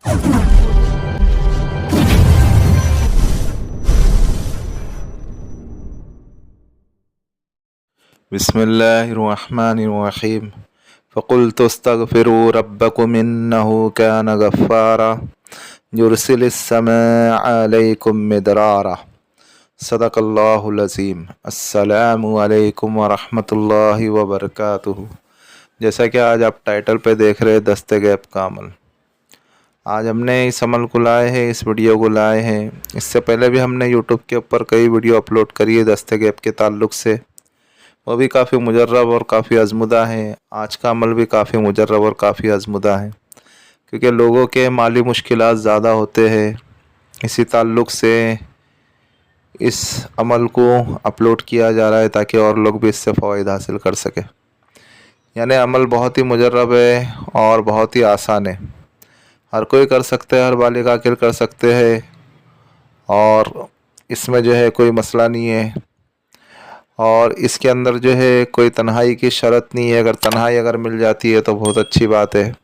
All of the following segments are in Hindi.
बिस्मिल्लाहिर्रहमानिर्रहीम। फ़क़ुल्तुस्तग़फ़िरू रब्बकुम इन्नहु कान गफ़्फ़ारा युरसिलिस्समाअ अलैकुम मिदरारा। सदक़ल्लाहुल अज़ीम। अस्सलामु अलैकुम वरहमतुल्लाहि वबरकातुहू। जैसा कि आज आप टाइटल पे देख रहे हैं, दस्ते गैब का अमल। आज हमने इस अमल को लाए हैं, इस वीडियो को लाए हैं। इससे पहले भी हमने यूट्यूब के ऊपर कई वीडियो अपलोड करी है दस्ते गैब के ताल्लुक़ से, वो भी काफ़ी मुजर्रब और काफ़ी आज़मुदा है। आज का अमल भी काफ़ी मुजर्रब और काफ़ी आज़मुदा है, क्योंकि लोगों के माली मुश्किलात ज़्यादा होते हैं। इसी ताल्लुक़ से इस अमल को अपलोड किया जा रहा है ताकि और लोग भी इससे फ़वाइद हासिल कर सकें। यानी अमल बहुत ही मुजर्रब है और बहुत ही आसान है। हर कोई कर सकते हैं, हर बालिग आखिर कर सकते हैं, और इसमें जो है कोई मसला नहीं है। और इसके अंदर जो है कोई तन्हाई की शर्त नहीं है। अगर तन्हाई अगर मिल जाती है तो बहुत अच्छी बात है।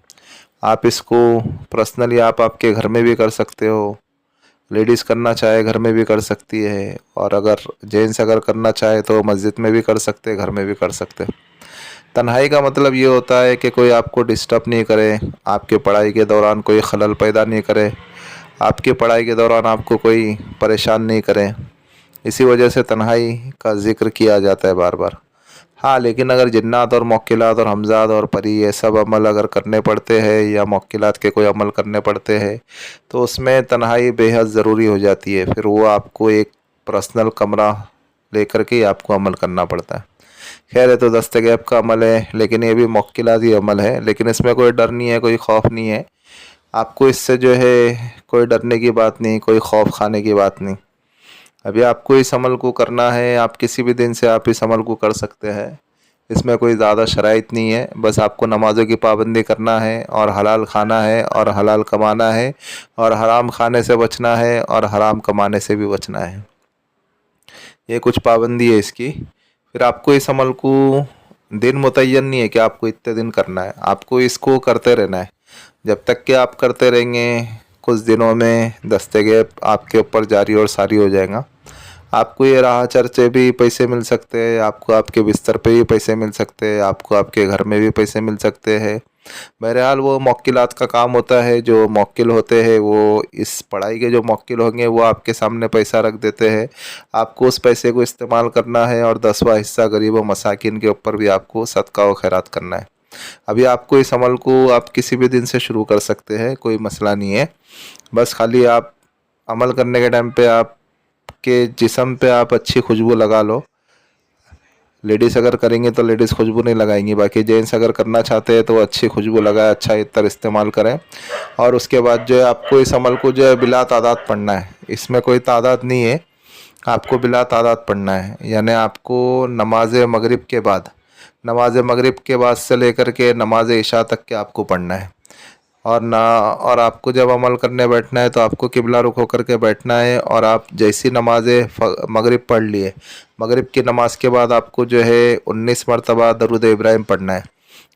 आप इसको पर्सनली आप आपके घर में भी कर सकते हो। लेडीज़ करना चाहे घर में भी कर सकती है, और अगर जेंट्स अगर करना चाहे तो मस्जिद में भी कर सकते हैं, घर में भी कर सकते हैं। तन्हाई का मतलब ये होता है कि कोई आपको डिस्टर्ब नहीं करे, आपके पढ़ाई के दौरान कोई खलल पैदा नहीं करे, आपकी पढ़ाई के दौरान आपको कोई परेशान नहीं करे। इसी वजह से तन्हाई का ज़िक्र किया जाता है बार बार। हाँ, लेकिन अगर जिन्नात और मौक्किलात और हमज़ाद और परी ये सब अमल अगर करने पड़ते हैं, या मौक्किलात के कोई अमल करने पड़ते हैं, तो उसमें तन्हाई बेहद ज़रूरी हो जाती है। फिर वो आपको एक पर्सनल कमरा लेकर के आपको अमल करना पड़ता है। खैर, ये तो दस्ते गैब का अमल है, लेकिन ये भी मौक्किलात ही अमल है। लेकिन इसमें कोई डर नहीं है, कोई खौफ नहीं है। आपको इससे जो है कोई डरने की बात नहीं, कोई खौफ खाने की बात नहीं। अभी आपको इस अमल को करना है, आप किसी भी दिन से आप इस अमल को कर सकते हैं। इसमें कोई ज़्यादा शराइत नहीं है। बस आपको नमाज़ों की पाबंदी करना है, और हलाल खाना है, और हलाल कमाना है, और हराम खाने से बचना है, और हराम कमाने से भी बचना है। ये कुछ पाबंदी है इसकी। फिर आपको इस अमल को दिन मुतय्यन नहीं है कि आपको इतने दिन करना है। आपको इसको करते रहना है जब तक कि आप करते रहेंगे। कुछ दिनों में दस्ते गैब आपके ऊपर जारी और सारी हो जाएगा। आपको ये राह चर्चे भी पैसे मिल सकते हैं, आपको आपके बिस्तर पे भी पैसे मिल सकते हैं, आपको आपके घर में भी पैसे मिल सकते हैं। बहरहाल वो मौक्किलात का काम होता है। जो मौक्किल होते हैं वो इस पढ़ाई के जो मौक्किल होंगे वो आपके सामने पैसा रख देते हैं। आपको उस पैसे को इस्तेमाल करना है, और 10वां हिस्सा गरीब व मसाकिन के ऊपर भी आपको सदका व खैरात करना है। अभी आपको इस अमल को आप किसी भी दिन से शुरू कर सकते हैं, कोई मसला नहीं है। बस खाली आप अमल करने के टाइम पे आपके जिस्म पे आप अच्छी खुशबू लगा लो। लेडीज़ अगर करेंगे तो लेडीज़ खुशबू नहीं लगाएंगी, बाकी जेंट्स अगर करना चाहते हैं तो अच्छी खुशबू लगाए, अच्छा इत्तर इस्तेमाल करें। और उसके बाद जो है आपको इस अमल को जो है बिला तादाद पढ़ना है। इसमें कोई तादाद नहीं है, आपको बिला तादाद पढ़ना है। यानी आपको नमाज मगरिब के बाद, नमाज मगरिब के बाद से लेकर के नमाज इशा तक के आपको पढ़ना है। और आपको जब अमल करने बैठना है तो आपको किबला रुख होकर के बैठना है। और आप जैसी नमाज मगरिब पढ़ लिए, मगरिब की नमाज के बाद आपको जो है 19 मरतबा दरूद इब्राहिम पढ़ना है।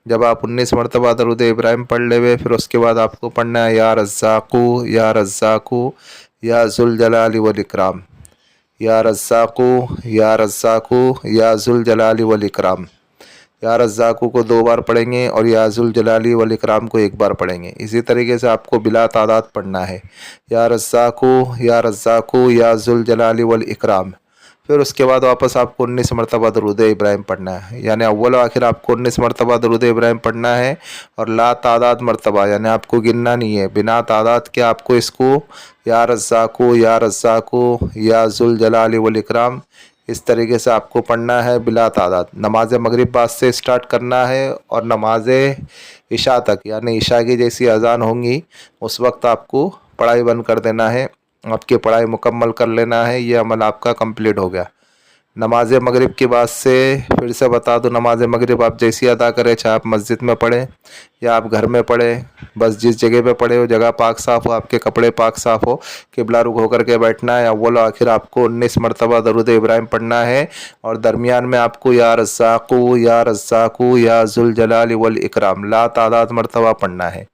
जब आप 19 मरतबा दरूद इब्राहिम पढ़ लेवे, फिर उसके बाद आपको पढ़ना है या रज़्ज़ाक़ू या रज़्ज़ाक़ू या ज़ुल जलाली वल इकराम, या रज़्ज़ाक़ू या रज़्ज़ाक़ू या ज़ुल जलाली वल इकराम। या रज़्ज़ाक़ू को 2 बार पढ़ेंगे, और या ज़ुल जलाली वल इकराम को 1 बार पढ़ेंगे। इसी तरीके से आपको बिला तादाद पढ़ना है, या रज़्ज़ाक़ू या रज़्ज़ाक़ू या ज़ुल जलाली वल इकराम। फिर उसके बाद वापस आपको 19 मरतबा दरूद इब्राहिम पढ़ना है। यानी अव्वल व आखिर आपको 19 मरतबा दरूद इब्राहिम पढ़ना है, और ला तादाद मरतबा, यानी आपको गिनना नहीं है, बिना तादाद के आपको इसको या रज़्ज़ाक़ू या रज़्ज़ाक़ू या ज़ुल जलाली वल इकराम इस तरीके से आपको पढ़ना है बिला तादाद। नमाज मगरिब बाद से स्टार्ट करना है, और नमाज इशा तक, यानी इशा की जैसी अजान होंगी उस वक्त आपको पढ़ाई बंद कर देना है, आपकी पढ़ाई मुकम्मल कर लेना है। ये अमल आपका कंप्लीट हो गया। नमाज मगरिब के बाद से फिर से बता दूं, नमाज मगरिब आप जैसी अदा करें, चाहे आप मस्जिद में पढ़ें या आप घर में पढ़ें, बस जिस जगह पे पढ़े हो जगह पाक साफ़ हो, आपके कपड़े पाक साफ़ हो, किबला रुख होकर के बैठना है। अव्वल आखिर आपको 19 मरतबा दरूद इब्राहिम पढ़ना है, और दरमियान में आपको या रज़्ज़ाक़ू या रज़्ज़ाक़ू या ज़ुल जलाली वल इकराम ला तादाद मरतबा पढ़ना है।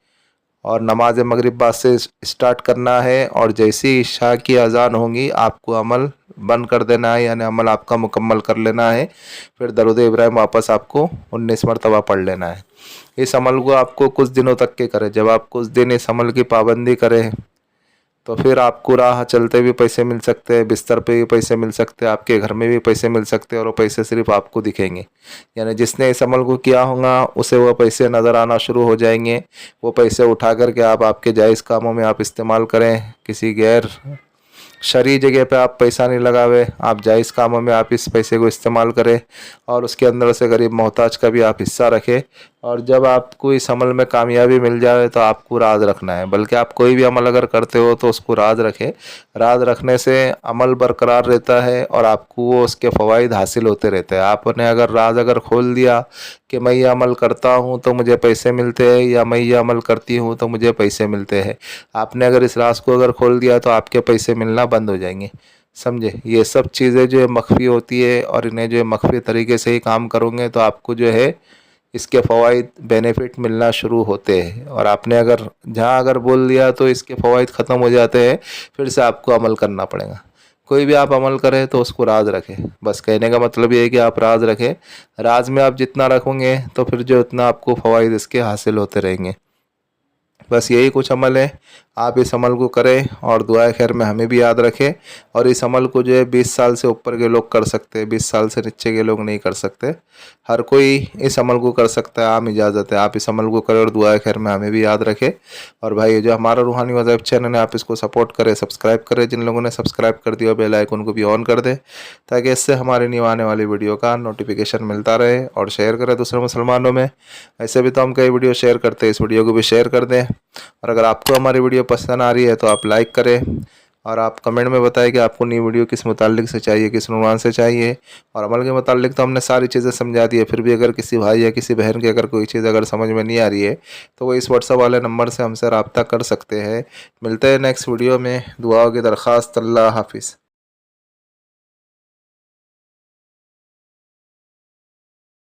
और नमाज मगरिब बाद से स्टार्ट करना है, और जैसे ही इशा की अजान होगी आपको अमल बंद कर देना है, यानी अमल आपका मुकम्मल कर लेना है। फिर दरूद इब्राहिम वापस आपको 19 मरतबा पढ़ लेना है। इस अमल को आपको कुछ दिनों तक के करें। जब आप कुछ दिन इस अमल की पाबंदी करें तो फिर आपको राह चलते भी पैसे मिल सकते हैं, बिस्तर पे भी पैसे मिल सकते हैं, आपके घर में भी पैसे मिल सकते हैं, और वो पैसे सिर्फ आपको दिखेंगे। यानी जिसने इस अमल को किया होगा उसे वो पैसे नज़र आना शुरू हो जाएंगे। वो पैसे उठा करके आप आपके जायज़ कामों में आप इस्तेमाल करें। किसी गैर शरई जगह पे आप पैसा नहीं लगावे, आप जायज़ कामों में आप इस पैसे को इस्तेमाल करें, और उसके अंदर से गरीब मोहताज का भी आप हिस्सा रखें। और जब आपको इस अमल में कामयाबी मिल जाए तो आपको राज रखना है। बल्कि आप कोई भी अमल अगर करते हो तो उसको राज रखें। राज रखने से अमल बरकरार रहता है और आपको वो उसके फ़वाइद हासिल होते रहते हैं। आपने अगर राज अगर खोल दिया कि मैं ये अमल करता हूँ तो मुझे पैसे मिलते हैं, या मैं ये अमल करती हूँ तो मुझे पैसे मिलते हैं, आपने अगर इस राज को अगर खोल दिया तो आपके पैसे मिलना बंद हो जाएंगे। समझे? ये सब चीज़ें जो है मख्फी होती है, और इन्हें जो है मख्फी तरीके से ही काम करोगे तो आपको जो है इसके फ़वाइद बेनिफिट मिलना शुरू होते हैं। और आपने अगर जहाँ अगर बोल दिया तो इसके फ़वाइद ख़त्म हो जाते हैं, फिर से आपको अमल करना पड़ेगा। कोई भी आप अमल करें तो उसको राज रखें। बस कहने का मतलब ये है कि आप राज रखें। राज में आप जितना रखोगे तो फिर जो उतना आपको फ़वाइद इसके हासिल होते रहेंगे। बस यही कुछ अमल है, आप इस अमल को करें और दुआ खैर में हमें भी याद रखें। और इस अमल को जो है 20 साल से ऊपर के लोग कर सकते हैं, 20 साल से नीचे के लोग नहीं कर सकते। हर कोई इस अमल को कर सकता है, आम इजाज़त है। आप इस अमल को करें और दुआ खैर में हमें भी याद रखें। और भाई जो हमारा रूहानी मज़हब चैनल है आप इसको सपोर्ट करें, सब्सक्राइब करें। जिन लोगों ने सब्सक्राइब कर दिया बेल आइकन को भी ऑन कर दें, ताकि इससे हमारे न्यू आने वाली वीडियो का नोटिफिकेशन मिलता रहे। और शेयर करें दूसरे मुसलमानों में। ऐसे भी तो हम कई वीडियो शेयर करते हैं, इस वीडियो को भी शेयर कर दें। और अगर आपको हमारी वीडियो पसंद आ रही है तो आप लाइक करें, और आप कमेंट में बताएं कि आपको नई वीडियो किस मुताल्लिक से चाहिए, किस उन्वान से चाहिए। और अमल के मुताल्लिक तो हमने सारी चीज़ें समझा दी है, फिर भी अगर किसी भाई या किसी बहन की अगर कोई चीज़ अगर समझ में नहीं आ रही है तो वो इस व्हाट्सएप वाले नंबर से हमसे रब्ता कर सकते हैं। मिलते हैं नेक्स्ट वीडियो में। दुआओं की दरख्वास्त। अल्लाह हाफिज़।